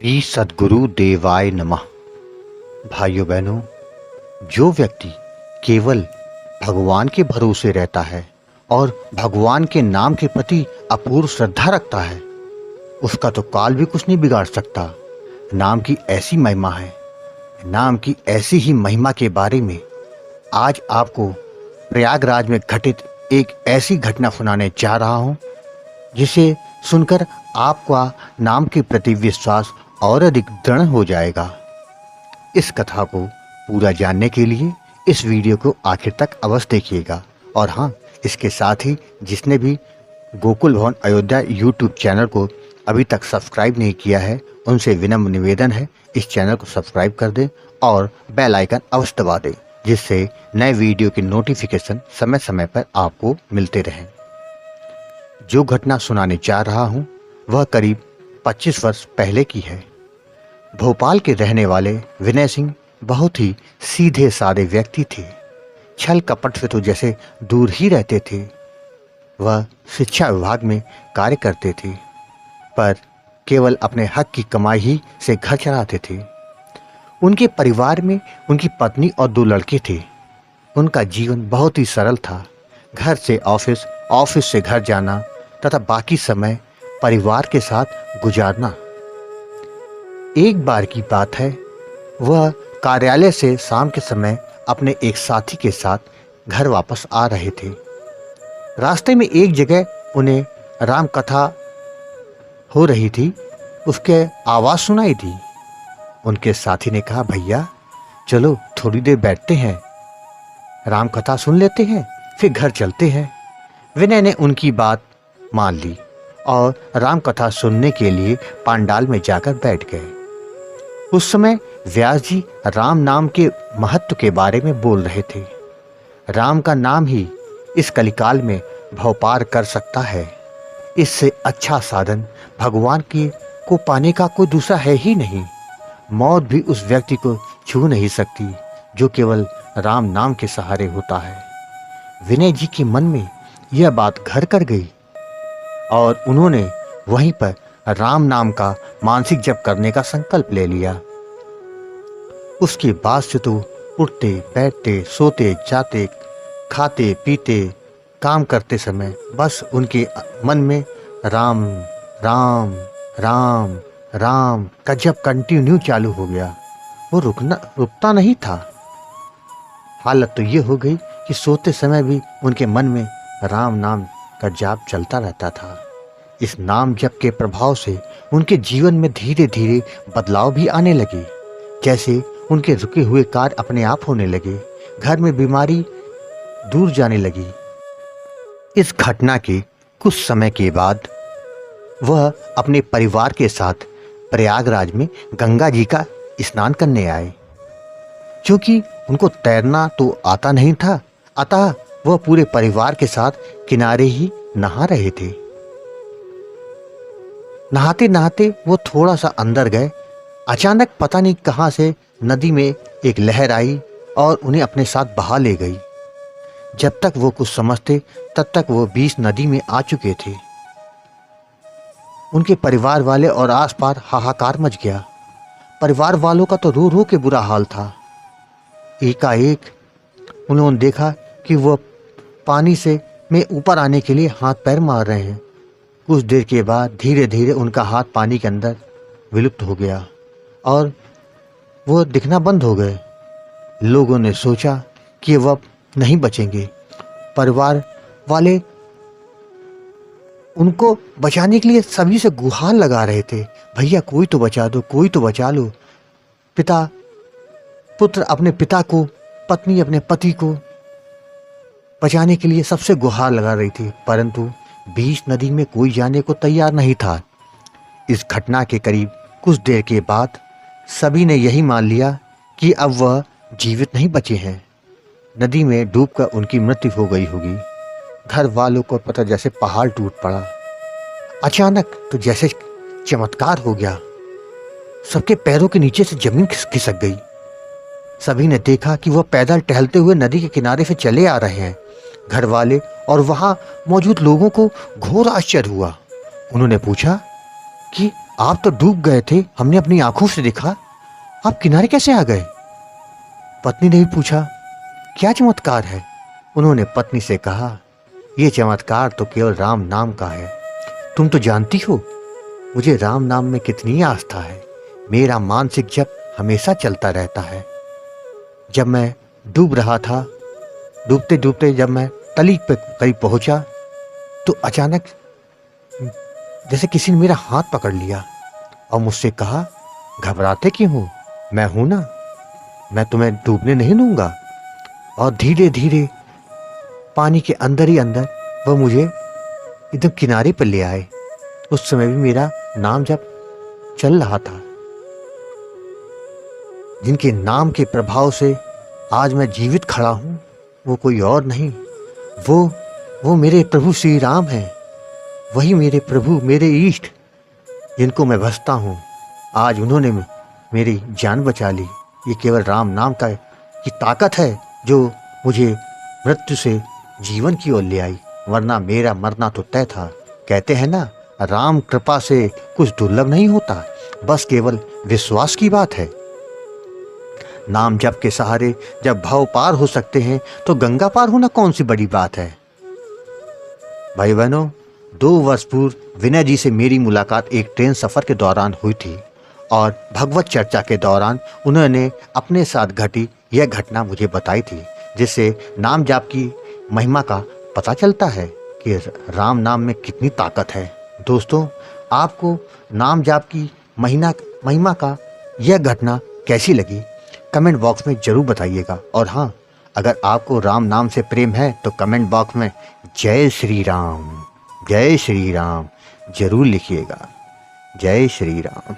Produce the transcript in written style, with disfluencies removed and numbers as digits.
श्री सद्गुरु देवाय नमः। भाइयों बहनों, जो व्यक्ति केवल भगवान के भरोसे रहता है और भगवान के नाम के प्रति अपूर्व श्रद्धा रखता है, उसका तो काल भी कुछ नहीं बिगाड़ सकता। नाम की ऐसी महिमा है। नाम की ऐसी ही महिमा के बारे में आज आपको प्रयागराज में घटित एक ऐसी घटना सुनाने जा रहा हूं, जिसे सुनकर आपका नाम के प्रति विश्वास और अधिक दृढ़ हो जाएगा। इस कथा को पूरा जानने के लिए इस वीडियो को आखिर तक अवश्य देखिएगा। और हाँ, इसके साथ ही जिसने भी गोकुल भवन अयोध्या यूट्यूब चैनल को अभी तक सब्सक्राइब नहीं किया है, उनसे विनम्र निवेदन है इस चैनल को सब्सक्राइब कर दें और बेल आइकन अवश्य दबा दें, जिससे नए वीडियो की नोटिफिकेशन समय समय पर आपको मिलते रहें। जो घटना सुनाने जा रहा हूँ वह करीब 25 वर्ष पहले की है। भोपाल के रहने वाले विनय सिंह बहुत ही सीधे साधे व्यक्ति थे। छल कपट से तो जैसे दूर ही रहते थे। वह शिक्षा विभाग में कार्य करते थे, पर केवल अपने हक की कमाई ही से घर चलाते थे। उनके परिवार में उनकी पत्नी और 2 लड़के थे। उनका जीवन बहुत ही सरल था। घर से ऑफिस, ऑफिस से घर जाना तथा बाकी समय परिवार के साथ गुजारना। एक बार की बात है, वह कार्यालय से शाम के समय अपने एक साथी के साथ घर वापस आ रहे थे। रास्ते में एक जगह उन्हें राम कथा हो रही थी, उसके आवाज़ सुनाई दी। उनके साथी ने कहा, भैया चलो थोड़ी देर बैठते हैं, राम कथा सुन लेते हैं, फिर घर चलते हैं। विनय ने उनकी बात मान ली और राम कथा सुनने के लिए पांडाल में जाकर बैठ गए। उस समय व्यास जी राम नाम के महत्व के बारे में बोल रहे थे। राम का नाम ही इस कलिकाल में भव पार कर सकता है। इससे अच्छा साधन भगवान के को पाने का कोई दूसरा है ही नहीं। मौत भी उस व्यक्ति को छू नहीं सकती जो केवल राम नाम के सहारे होता है। विनय जी के मन में यह बात घर कर गई और उन्होंने वहीं पर राम नाम का मानसिक जप करने का संकल्प ले लिया। उसके बाद से तो उठते बैठते, सोते जाते, खाते पीते, काम करते समय बस उनके मन में राम राम राम राम का जप कंटिन्यू चालू हो गया। वो रुकता नहीं था। हालत तो ये हो गई कि सोते समय भी उनके मन में राम नाम का जाप चलता रहता था। इस नाम जप के प्रभाव से उनके जीवन में धीरे धीरे बदलाव भी आने लगे। जैसे उनके रुके हुए कार्य अपने आप होने लगे, घर में बीमारी दूर जाने लगी। इस घटना के कुछ समय के बाद वह अपने परिवार के साथ प्रयागराज में गंगा जी का स्नान करने आए। क्योंकि उनको तैरना तो आता नहीं था, अतः वह पूरे परिवार के साथ किनारे ही नहा रहे थे। नहाते नहाते वो थोड़ा सा अंदर गए। अचानक पता नहीं कहां से नदी में एक लहर आई और उन्हें अपने साथ बहा ले गई। जब तक वो कुछ समझते तब तक वो बीच नदी में आ चुके थे। उनके परिवार वाले और आसपास हाहाकार मच गया। परिवार वालों का तो रो रो के बुरा हाल था। एकाएक उन्होंने देखा कि वह पानी से में ऊपर आने के लिए हाथ पैर मार रहे हैं। कुछ देर के बाद धीरे धीरे उनका हाथ पानी के अंदर विलुप्त हो गया और वो दिखना बंद हो गए। लोगों ने सोचा कि वह नहीं बचेंगे। परिवार वाले उनको बचाने के लिए सभी से गुहार लगा रहे थे, भैया कोई तो बचा दो, कोई तो बचा लो। पुत्र अपने पिता को, पत्नी अपने पति को बचाने के लिए सबसे गुहार लगा रही थी, परंतु बीच नदी में कोई जाने को तैयार नहीं था। इस घटना के करीब कुछ देर के बाद सभी ने यही मान लिया कि अब वह जीवित नहीं बचे हैं। नदी में डूबकर उनकी मृत्यु हो गई होगी। घर वालों को पता जैसे पहाड़ टूट पड़ा। अचानक तो जैसे चमत्कार हो गया, सबके पैरों के नीचे से जमीन खिसक गई। सभी ने देखा कि वह पैदल टहलते हुए नदी के किनारे से चले आ रहे हैं। घर वाले और वहां मौजूद लोगों को घोर आश्चर्य हुआ। उन्होंने पूछा कि आप तो डूब गए थे, हमने अपनी आंखों से देखा। आप किनारे कैसे आ गए? पत्नी ने भी पूछा, क्या चमत्कार है? उन्होंने पत्नी से कहा, यह चमत्कार तो केवल राम नाम का है। तुम तो जानती हो मुझे राम नाम में कितनी आस्था है। मेरा मानसिक जप हमेशा चलता रहता है। जब मैं डूब रहा था, डूबते डूबते जब मैं तली पे करीब पहुंचा तो अचानक जैसे किसी ने मेरा हाथ पकड़ लिया और मुझसे कहा, घबराते क्यों हो? मैं हूं ना, मैं तुम्हें डूबने नहीं दूंगा। और धीरे धीरे पानी के अंदर ही अंदर वह मुझे एकदम किनारे पर ले आए। उस समय भी मेरा नाम जप चल रहा था। जिनके नाम के प्रभाव से आज मैं जीवित खड़ा हूं, वो कोई और नहीं, वो मेरे प्रभु श्री राम हैं। वही मेरे प्रभु, मेरे इष्ट, जिनको मैं भजता हूँ। आज उन्होंने मेरी जान बचा ली। ये केवल राम नाम की ताकत है जो मुझे मृत्यु से जीवन की ओर ले आई, वरना मेरा मरना तो तय था। कहते हैं ना, राम कृपा से कुछ दुर्लभ नहीं होता, बस केवल विश्वास की बात है। नाम जप के सहारे जब भव पार हो सकते हैं तो गंगा पार होना कौन सी बड़ी बात है। भाई बहनों, 2 वर्ष पूर्व विनय जी से मेरी मुलाकात एक ट्रेन सफर के दौरान हुई थी और भगवत चर्चा के दौरान उन्होंने अपने साथ घटी यह घटना मुझे बताई थी, जिससे नाम जाप की महिमा का पता चलता है कि राम नाम में कितनी ताकत है। दोस्तों, आपको नाम जाप की महिमा का यह घटना कैसी लगी, कमेंट बॉक्स में जरूर बताइएगा। और हाँ, अगर आपको राम नाम से प्रेम है तो कमेंट बॉक्स में जय श्री राम जरूर लिखिएगा। जय श्री राम।